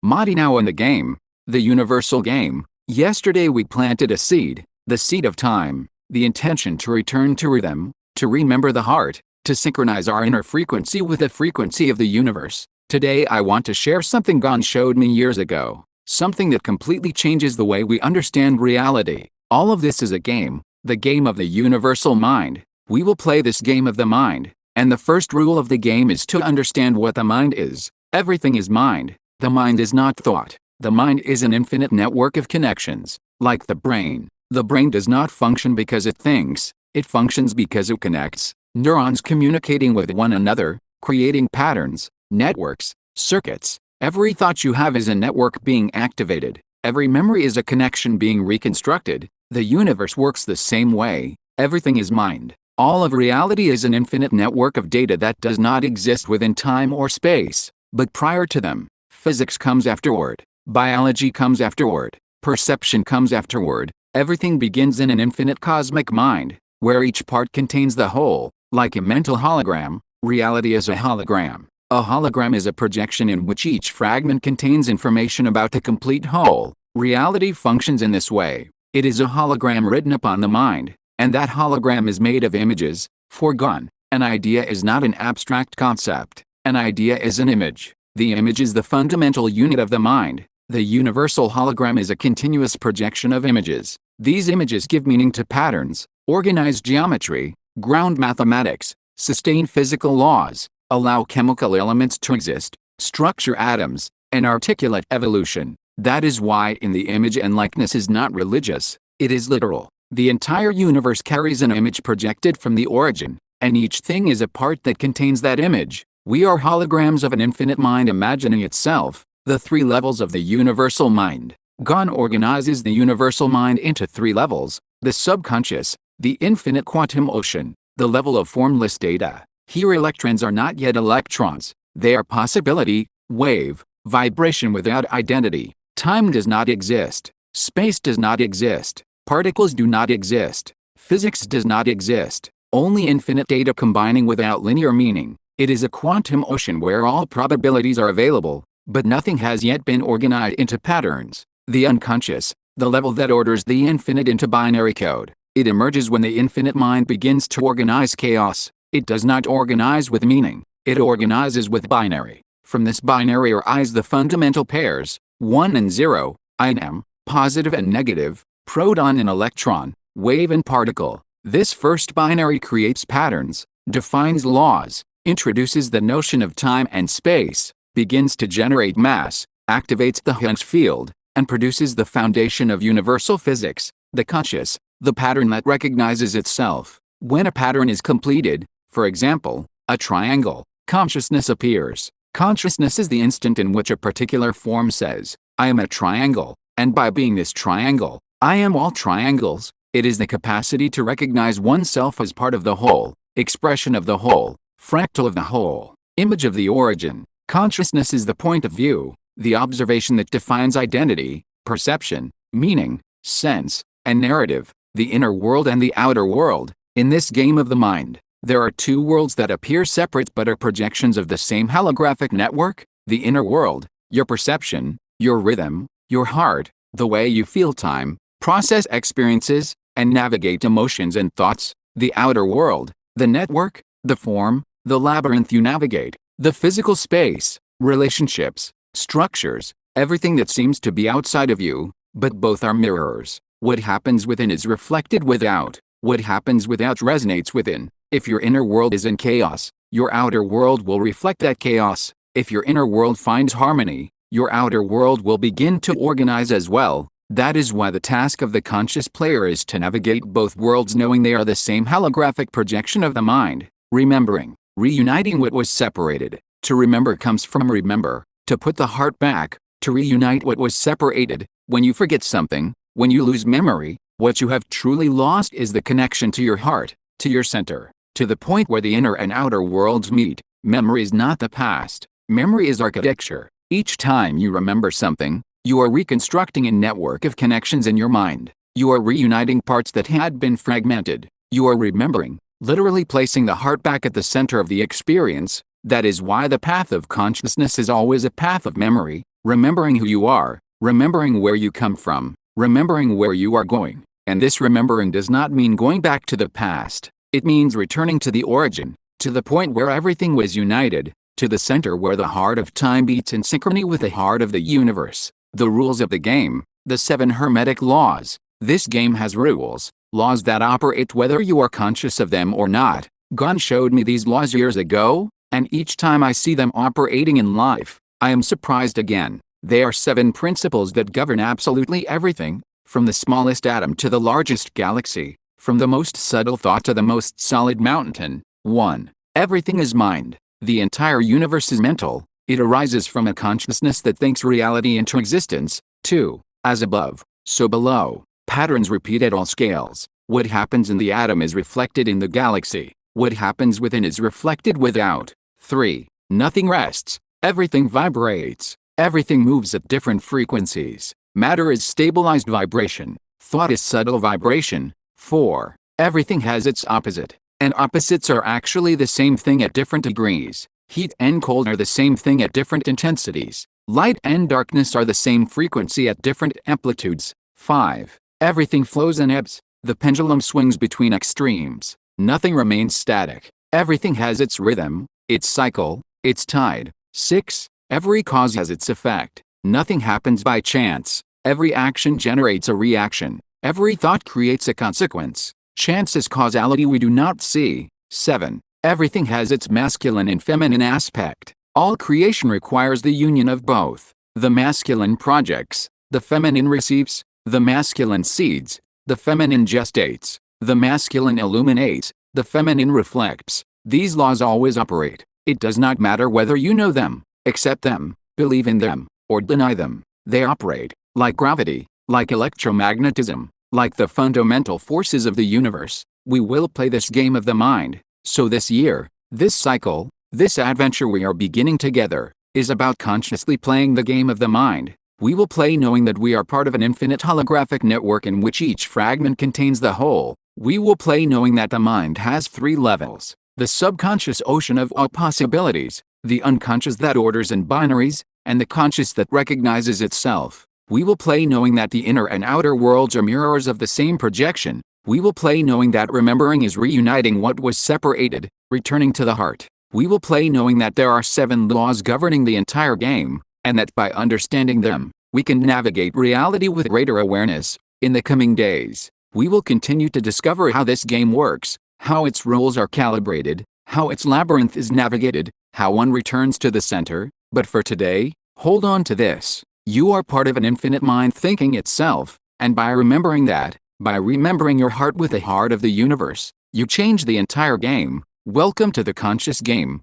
Mati now in the game, the universal game. Yesterday we planted a seed, the seed of time, the intention to return to rhythm, to remember the heart, to synchronize our inner frequency with the frequency of the universe. Today I want to share something Ghan showed me years ago, something that completely changes the way we understand reality. All of this is a game, the game of the universal mind. We will play this game of the mind, and the first rule of the game is to understand what the mind is. Everything is mind. The mind is not thought. The mind is an infinite network of connections, like the brain. The brain does not function because it thinks, it functions because it connects. Neurons communicating with one another, creating patterns, networks, circuits. Every thought you have is a network being activated. Every memory is a connection being reconstructed. The universe works the same way. Everything is mind. All of reality is an infinite network of data that does not exist within time or space, but prior to them. Physics comes afterward. Biology comes afterward. Perception comes afterward. Everything begins in an infinite cosmic mind, where each part contains the whole. Like a mental hologram, reality is a hologram. A hologram is a projection in which each fragment contains information about the complete whole. Reality functions in this way. It is a hologram written upon the mind, and that hologram is made of images. For Ghan, an idea is not an abstract concept. An idea is an image. The image is the fundamental unit of the mind. The universal hologram is a continuous projection of images. These images give meaning to patterns, organize geometry, ground mathematics, sustain physical laws, allow chemical elements to exist, structure atoms, and articulate evolution. That is why in the image and likeness is not religious, it is literal. The entire universe carries an image projected from the origin, and each thing is a part that contains that image. We are holograms of an infinite mind imagining itself, the three levels of the universal mind. Ghan organizes the universal mind into three levels: the subconscious, the infinite quantum ocean, the level of formless data. Here electrons are not yet electrons. They are possibility, wave, vibration without identity. Time does not exist. Space does not exist. Particles do not exist. Physics does not exist. Only infinite data combining without linear meaning. It is a quantum ocean where all probabilities are available, but nothing has yet been organized into patterns. The unconscious, the level that orders the infinite into binary code. It emerges when the infinite mind begins to organize chaos. It does not organize with meaning. It organizes with binary. From this binary arise the fundamental pairs, 1 and 0, I and M, positive and negative, proton and electron, wave and particle. This first binary creates patterns, defines laws, introduces the notion of time and space, begins to generate mass, activates the Higgs field, and produces the foundation of universal physics, the conscious, the pattern that recognizes itself. When a pattern is completed, for example, a triangle, consciousness appears. Consciousness is the instant in which a particular form says, I am a triangle, and by being this triangle, I am all triangles. It is the capacity to recognize oneself as part of the whole, expression of the whole, fractal of the whole, image of the origin. Consciousness is the point of view, the observation that defines identity, perception, meaning, sense, and narrative, the inner world and the outer world. In this game of the mind, there are two worlds that appear separate but are projections of the same holographic network: the inner world, your perception, your rhythm, your heart, the way you feel time, process experiences, and navigate emotions and thoughts; the outer world, the network, the form, the labyrinth you navigate, the physical space, relationships, structures, everything that seems to be outside of you, but both are mirrors. What happens within is reflected without. What happens without resonates within. If your inner world is in chaos, your outer world will reflect that chaos. If your inner world finds harmony, your outer world will begin to organize as well. That is why the task of the conscious player is to navigate both worlds, knowing they are the same holographic projection of the mind, remembering, reuniting what was separated. To remember comes from remember, to put the heart back, to reunite what was separated. When you forget something, when you lose memory, what you have truly lost is the connection to your heart, to your center, to the point where the inner and outer worlds meet. Memory is not the past. Memory is architecture. Each time you remember something, you are reconstructing a network of connections in your mind. You are reuniting parts that had been fragmented. You are remembering, literally placing the heart back at the center of the experience. That is why the path of consciousness is always a path of memory. remembering who you are, remembering where you come from, remembering where you are going. And this remembering does not mean going back to the past. It means returning to the origin, to the point where everything was united, to the center where the heart of time beats in synchrony with the heart of the universe. The rules of the game, the 7 hermetic laws. This game has rules, laws that operate whether you are conscious of them or not. Ghan showed me these laws years ago, and each time I see them operating in life, I am surprised again. They are 7 principles that govern absolutely everything, from the smallest atom to the largest galaxy, from the most subtle thought to the most solid mountain. 1. Everything is mind. The entire universe is mental. It arises from a consciousness that thinks reality into existence. 2. As above, so below. Patterns repeat at all scales. What happens in the atom is reflected in the galaxy. What happens within is reflected without. 3. Nothing rests. Everything vibrates. Everything moves at different frequencies. Matter is stabilized vibration. Thought is subtle vibration. 4. Everything has its opposite. And opposites are actually the same thing at different degrees. Heat and cold are the same thing at different intensities. Light and darkness are the same frequency at different amplitudes. 5. Everything flows and ebbs. The pendulum swings between extremes. Nothing remains static. Everything has its rhythm, its cycle, its tide. 6. Every cause has its effect. Nothing happens by chance. Every action generates a reaction. Every thought creates a consequence. Chance is causality we do not see. 7. Everything has its masculine and feminine aspect. All creation requires the union of both. The masculine projects, the feminine receives, the masculine seeds, the feminine gestates, the masculine illuminates, the feminine reflects. These laws always operate. It does not matter whether you know them, accept them, believe in them, or deny them. They operate, like gravity, like electromagnetism, like the fundamental forces of the universe. We will play this game of the mind. So this year, this cycle, this adventure we are beginning together, is about consciously playing the game of the mind. We will play knowing that we are part of an infinite holographic network in which each fragment contains the whole. We will play knowing that the mind has 3 levels. The subconscious ocean of all possibilities, the unconscious that orders in binaries, and the conscious that recognizes itself. We will play knowing that the inner and outer worlds are mirrors of the same projection. We will play knowing that remembering is reuniting what was separated, returning to the heart. We will play knowing that there are 7 laws governing the entire game, and that by understanding them, we can navigate reality with greater awareness. In the coming days, we will continue to discover how this game works, how its rules are calibrated, how its labyrinth is navigated, how one returns to the center. But for today, hold on to this. You are part of an infinite mind thinking itself, and by remembering that, by remembering your heart with the heart of the universe, you change the entire game. Welcome to the conscious game.